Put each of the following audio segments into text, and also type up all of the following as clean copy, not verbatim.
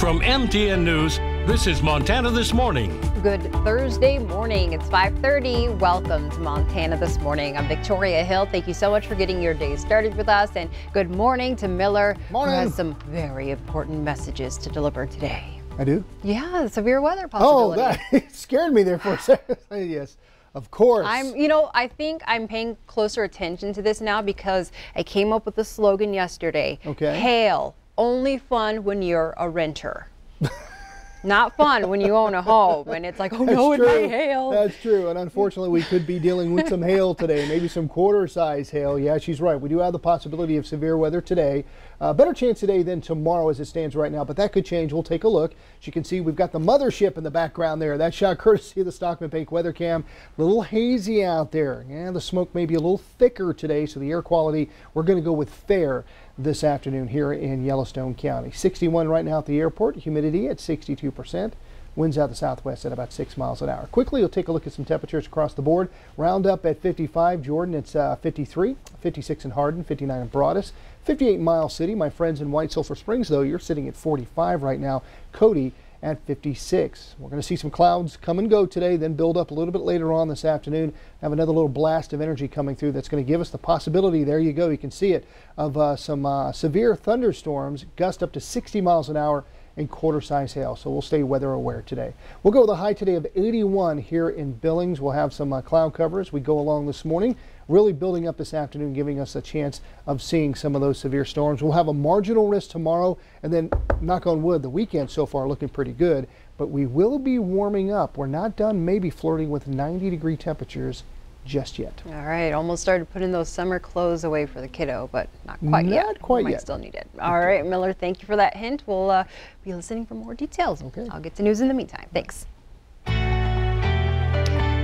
From MTN News, this is Montana This Morning. Good Thursday morning. It's 5:30. Welcome to Montana This Morning. I'm Victoria Hill. Thank you so much for getting your day started with us. And good morning to Miller, morning. Who has some very important messages to deliver today. I do? Yeah, severe weather possibility. Oh, that scared me there for a second. Yes, of course. I think I'm paying closer attention to this now because I came up with a slogan yesterday. Okay. Hail, only fun when you're a renter. Not fun when you own a home and it's like, oh no, it may hail. That's true, and unfortunately we could be dealing with some hail today, maybe some quarter-size hail. Yeah, she's right. We do have the possibility of severe weather today. Better chance today than tomorrow as it stands right now, but that could change. We'll take a look. As you can see, we've got the mothership in the background there. That shot courtesy of the Stockman Bank weather cam. A little hazy out there. Yeah, the smoke may be a little thicker today, so the air quality, we're going to go with fair this afternoon here in Yellowstone County. 61 right now at the airport, humidity at 62%, winds out the southwest at about 6 miles an hour. Quickly, we'll take a look at some temperatures across the board. Round up at 55, Jordan, it's 53, 56 in Hardin, 59 in Broadus, 58 in Miles City. My friends in White Sulphur Springs, though, you're sitting at 45 right now. Cody at 56. We're going to see some clouds come and go today, then build up a little bit later on this afternoon. Have another little blast of energy coming through that's going to give us the possibility, there you go, you can see it, of some severe thunderstorms, gust up to 60 miles an hour and quarter-size hail. So we'll stay weather aware today. We'll go with a high today of 81 here in Billings. We'll have some cloud cover as we go along this morning, really building up this afternoon, giving us a chance of seeing some of those severe storms. We'll have a marginal risk tomorrow, and then, knock on wood, the weekend so far looking pretty good, but we will be warming up. We're not done maybe flirting with 90-degree temperatures just yet. All right, almost started putting those summer clothes away for the kiddo, but not quite yet. Not quite yet. Might still need it. All right, Miller, thank you for that hint. We'll be listening for more details. Okay. I'll get to news in the meantime. Thanks.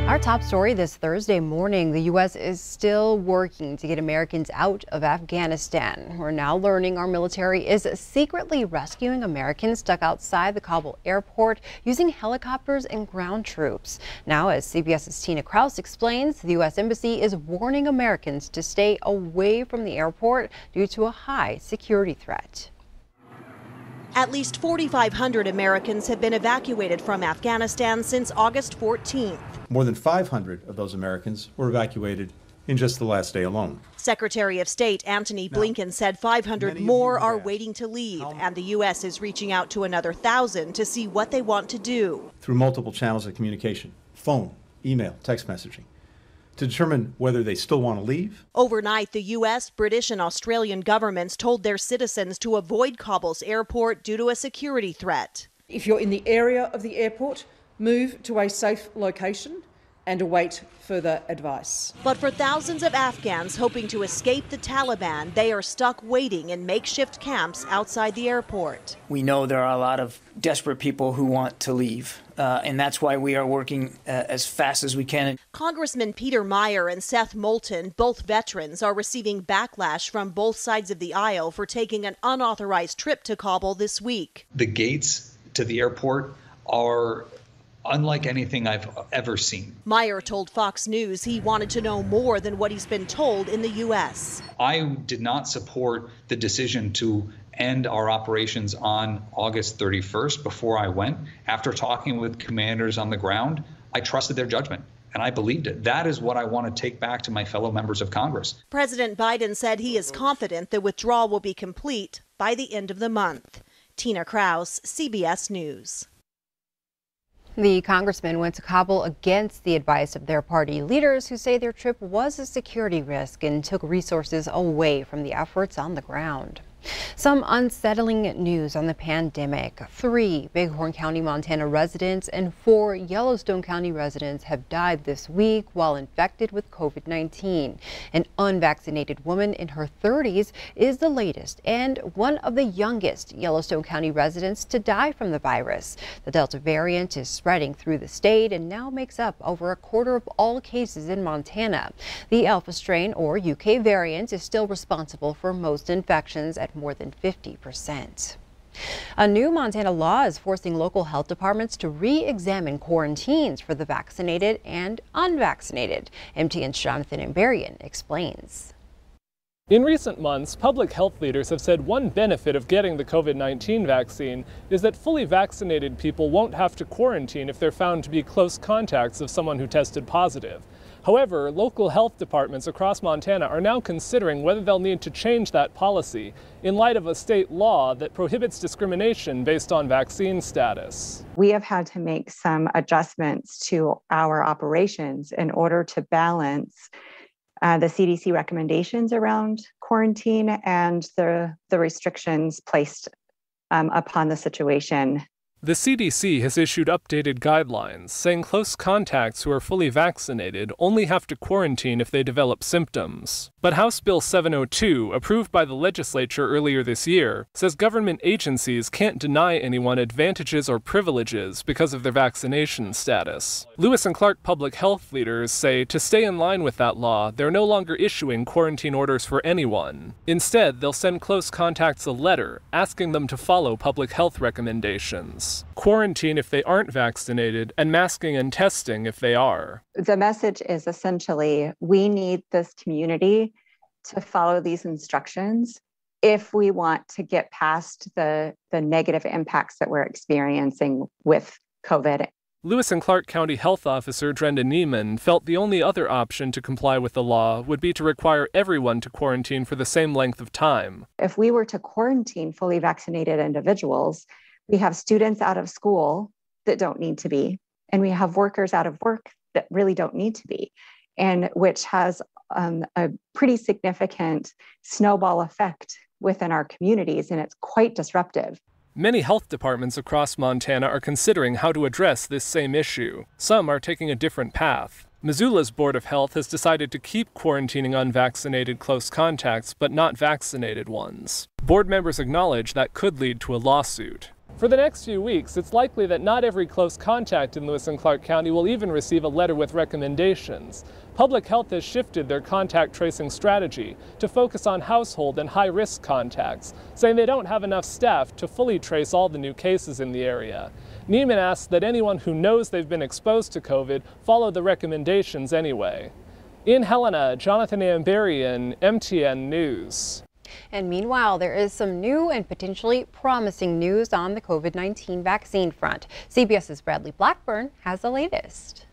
Our top story this Thursday morning, the U.S. is still working to get Americans out of Afghanistan. We're now learning our military is secretly rescuing Americans stuck outside the Kabul airport using helicopters and ground troops. Now, as CBS's Tina Kraus explains, the U.S. Embassy is warning Americans to stay away from the airport due to a high security threat. At least 4,500 Americans have been evacuated from Afghanistan since August 14th. More than 500 of those Americans were evacuated in just the last day alone. Secretary of State Antony Blinken said 500 more are waiting to leave, and the U.S. is reaching out to another 1,000 to see what they want to do. Through multiple channels of communication, phone, email, text messaging, to determine whether they still want to leave. Overnight, the U.S., British, and Australian governments told their citizens to avoid Kabul's airport due to a security threat. If you're in the area of the airport, move to a safe location and await further advice. But for thousands of Afghans hoping to escape the Taliban, they are stuck waiting in makeshift camps outside the airport. We know there are a lot of desperate people who want to leave, and that's why we are working as fast as we can. Congressman Peter Meyer and Seth Moulton, both veterans, are receiving backlash from both sides of the aisle for taking an unauthorized trip to Kabul this week. The gates to the airport are unlike anything I've ever seen. Meyer told Fox News he wanted to know more than what he's been told in the U.S. I did not support the decision to end our operations on August 31st before I went. After talking with commanders on the ground, I trusted their judgment, and I believed it. That is what I want to take back to my fellow members of Congress. President Biden said he is confident the withdrawal will be complete by the end of the month. Tina Kraus, CBS News. The congressman went to Kabul against the advice of their party leaders, who say their trip was a security risk and took resources away from the efforts on the ground. Some unsettling news on the pandemic. 3 Bighorn County, Montana residents and 4 Yellowstone County residents have died this week while infected with COVID-19. An unvaccinated woman in her 30s is the latest and one of the youngest Yellowstone County residents to die from the virus. The Delta variant is spreading through the state and now makes up over a quarter of all cases in Montana. The Alpha strain, or UK variant, is still responsible for most infections at more than 50%. A new Montana law is forcing local health departments to re-examine quarantines for the vaccinated and unvaccinated. MTN's Jonathan Amberian explains. In recent months, public health leaders have said one benefit of getting the COVID-19 vaccine is that fully vaccinated people won't have to quarantine if they're found to be close contacts of someone who tested positive. However, local health departments across Montana are now considering whether they'll need to change that policy in light of a state law that prohibits discrimination based on vaccine status. We have had to make some adjustments to our operations in order to balance the CDC recommendations around quarantine and the restrictions placed upon the situation. The CDC has issued updated guidelines saying close contacts who are fully vaccinated only have to quarantine if they develop symptoms. But House Bill 702, approved by the legislature earlier this year, says government agencies can't deny anyone advantages or privileges because of their vaccination status. Lewis and Clark public health leaders say to stay in line with that law, they're no longer issuing quarantine orders for anyone. Instead, they'll send close contacts a letter asking them to follow public health recommendations. Quarantine if they aren't vaccinated, and masking and testing if they are. The message is essentially, we need this community to follow these instructions if we want to get past the negative impacts that we're experiencing with COVID. Lewis and Clark County Health Officer Drenda Neiman felt the only other option to comply with the law would be to require everyone to quarantine for the same length of time. If we were to quarantine fully vaccinated individuals, we have students out of school that don't need to be, and we have workers out of work that really don't need to be, and which has a pretty significant snowball effect within our communities, and it's quite disruptive. Many health departments across Montana are considering how to address this same issue. Some are taking a different path. Missoula's Board of Health has decided to keep quarantining unvaccinated close contacts, but not vaccinated ones. Board members acknowledge that could lead to a lawsuit. For the next few weeks, it's likely that not every close contact in Lewis and Clark County will even receive a letter with recommendations. Public Health has shifted their contact tracing strategy to focus on household and high-risk contacts, saying they don't have enough staff to fully trace all the new cases in the area. Neiman asks that anyone who knows they've been exposed to COVID follow the recommendations anyway. In Helena, Jonathan Amberian, MTN News. And meanwhile, there is some new and potentially promising news on the COVID-19 vaccine front. CBS's Bradley Blackburn has the latest.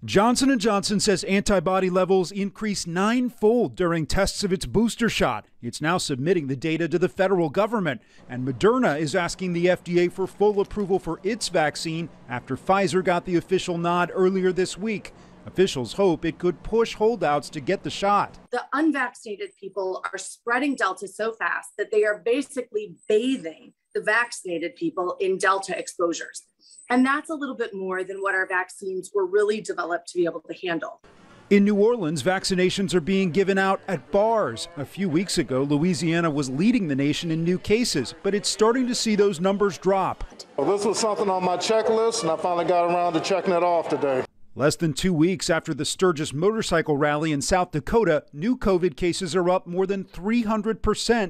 Johnson & Johnson says antibody levels increased 9-fold during tests of its booster shot. It's now submitting the data to the federal government. And Moderna is asking the FDA for full approval for its vaccine after Pfizer got the official nod earlier this week. Officials hope it could push holdouts to get the shot. The unvaccinated people are spreading Delta so fast that they are basically bathing the vaccinated people in Delta exposures. And that's a little bit more than what our vaccines were really developed to be able to handle. In New Orleans, vaccinations are being given out at bars. A few weeks ago, Louisiana was leading the nation in new cases, but it's starting to see those numbers drop. Well, this was something on my checklist, and I finally got around to checking it off today. Less than 2 weeks after the Sturgis motorcycle rally in South Dakota, new COVID cases are up more than 300%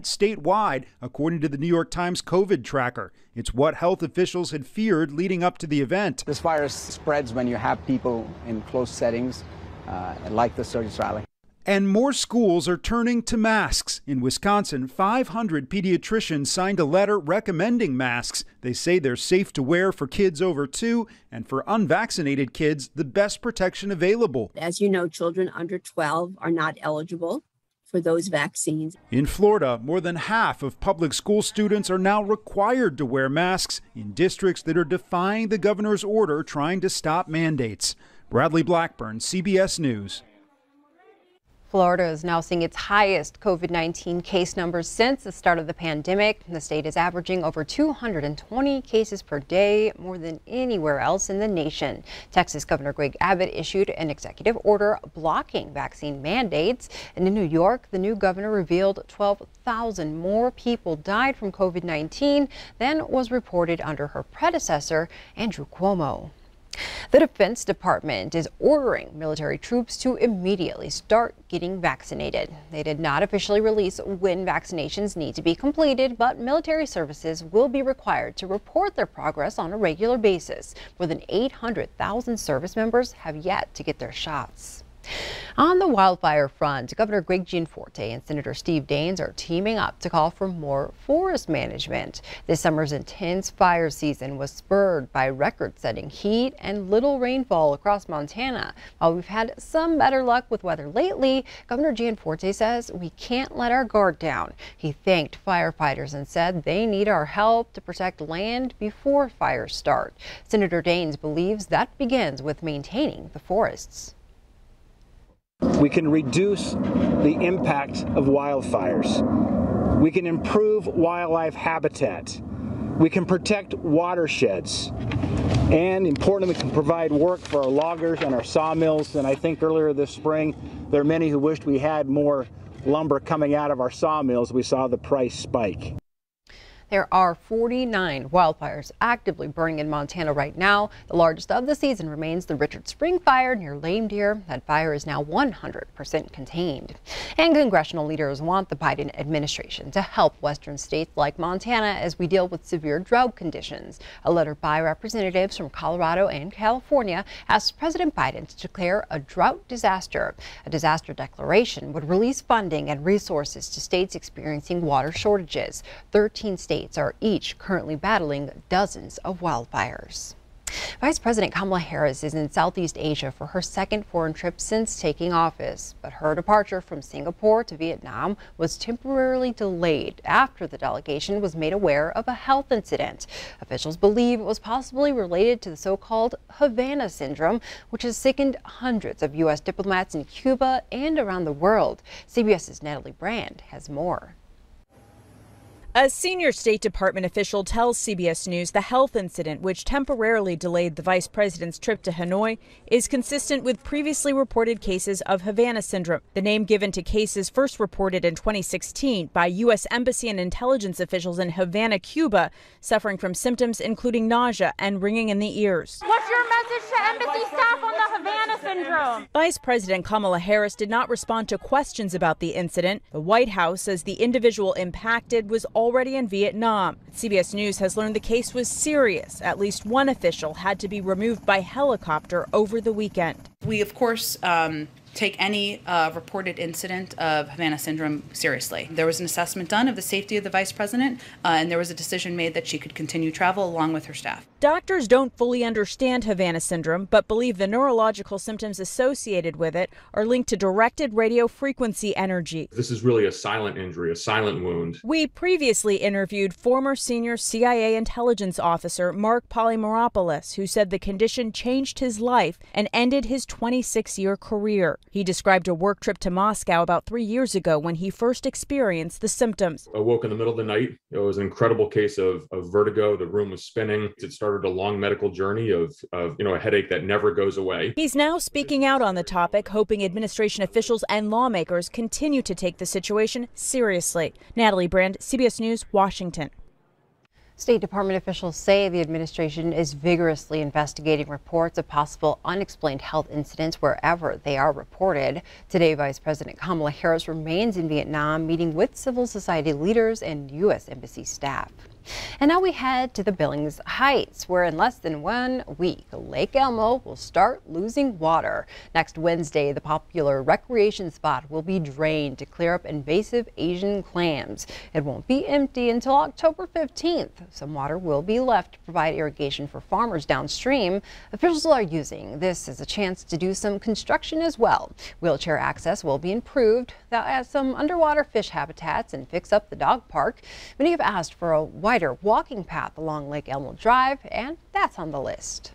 statewide, according to the New York Times COVID tracker. It's what health officials had feared leading up to the event. This virus spreads when you have people in close settings, like the Sturgis rally. And more schools are turning to masks. In Wisconsin, 500 pediatricians signed a letter recommending masks. They say they're safe to wear for kids over 2 and for unvaccinated kids, the best protection available. As you know, children under 12 are not eligible for those vaccines. In Florida, more than half of public school students are now required to wear masks in districts that are defying the governor's order trying to stop mandates. Bradley Blackburn, CBS News. Florida is now seeing its highest COVID-19 case numbers since the start of the pandemic. The state is averaging over 220 cases per day, more than anywhere else in the nation. Texas Governor Greg Abbott issued an executive order blocking vaccine mandates. And in New York, the new governor revealed 12,000 more people died from COVID-19 than was reported under her predecessor, Andrew Cuomo. The Defense Department is ordering military troops to immediately start getting vaccinated. They did not officially release when vaccinations need to be completed, but military services will be required to report their progress on a regular basis. More than 800,000 service members have yet to get their shots. On the wildfire front, Governor Greg Gianforte and Senator Steve Daines are teaming up to call for more forest management. This summer's intense fire season was spurred by record-setting heat and little rainfall across Montana. While we've had some better luck with weather lately, Governor Gianforte says we can't let our guard down. He thanked firefighters and said they need our help to protect land before fires start. Senator Daines believes that begins with maintaining the forests. We can reduce the impact of wildfires. We can improve wildlife habitat. We can protect watersheds. And importantly, we can provide work for our loggers and our sawmills. And I think earlier this spring, there are many who wished we had more lumber coming out of our sawmills. We saw the price spike. There are 49 wildfires actively burning in Montana right now. The largest of the season remains the Richard Spring Fire near Lame Deer. That fire is now 100% contained. And congressional leaders want the Biden administration to help western states like Montana as we deal with severe drought conditions. A letter by representatives from Colorado and California asks President Biden to declare a drought disaster. A disaster declaration would release funding and resources to states experiencing water shortages. 13 states are each currently battling dozens of wildfires. Vice President Kamala Harris is in Southeast Asia for her second foreign trip since taking office, but her departure from Singapore to Vietnam was temporarily delayed after the delegation was made aware of a health incident. Officials believe it was possibly related to the so-called Havana Syndrome, which has sickened hundreds of U.S. diplomats in Cuba and around the world. CBS's Natalie Brand has more. A senior State Department official tells CBS News the health incident, which temporarily delayed the vice president's trip to Hanoi, is consistent with previously reported cases of Havana Syndrome, the name given to cases first reported in 2016 by U.S. Embassy and intelligence officials in Havana, Cuba, suffering from symptoms including nausea and ringing in the ears. What's your message to embassy staff on the Havana Syndrome? Vice President Kamala Harris did not respond to questions about the incident. The White House says the individual impacted was already in Vietnam. CBS News has learned the case was serious. At least one official had to be removed by helicopter over the weekend. We, of course, take any reported incident of Havana Syndrome seriously. There was an assessment done of the safety of the vice president, and there was a decision made that she could continue travel along with her staff. Doctors don't fully understand Havana Syndrome, but believe the neurological symptoms associated with it are linked to directed radio frequency energy. This is really a silent injury, a silent wound. We previously interviewed former senior CIA intelligence officer Mark Polymeropoulos, who said the condition changed his life and ended his 26-year career. He described a work trip to Moscow about 3 years ago when he first experienced the symptoms. I woke in the middle of the night. It was an incredible case of vertigo. The room was spinning. It started a long medical journey of a headache that never goes away. He's now speaking out on the topic, hoping administration officials and lawmakers continue to take the situation seriously. Natalie Brand, CBS News, Washington. State Department officials say the administration is vigorously investigating reports of possible unexplained health incidents wherever they are reported. Today, Vice President Kamala Harris remains in Vietnam, meeting with civil society leaders and U.S. Embassy staff. And now we head to the Billings Heights, where in less than 1 week, Lake Elmo will start losing water. Next Wednesday, the popular recreation spot will be drained to clear up invasive Asian clams. It won't be empty until October 15th. Some water will be left to provide irrigation for farmers downstream. Officials are using this as a chance to do some construction as well. Wheelchair access will be improved. They'll add some underwater fish habitats and fix up the dog park. Many have asked for a wider walking path along Lake Elmo Drive, and that's on the list.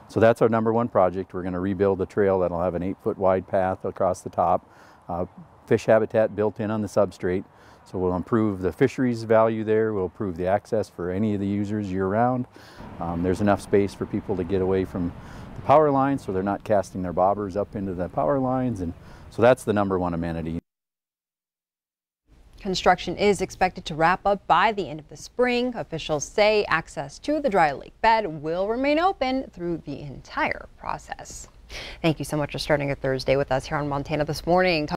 So that's our number one project. We're going to rebuild the trail that'll have an 8-foot wide path across the top, fish habitat built in on the substrate. So we'll improve the fisheries value there. We'll improve the access for any of the users year-round. There's enough space for people to get away from the power lines, so they're not casting their bobbers up into the power lines, and so that's the number one amenity. Construction is expected to wrap up by the end of the spring. Officials say access to the dry lake bed will remain open through the entire process. Thank you so much for starting a Thursday with us here on Montana This Morning.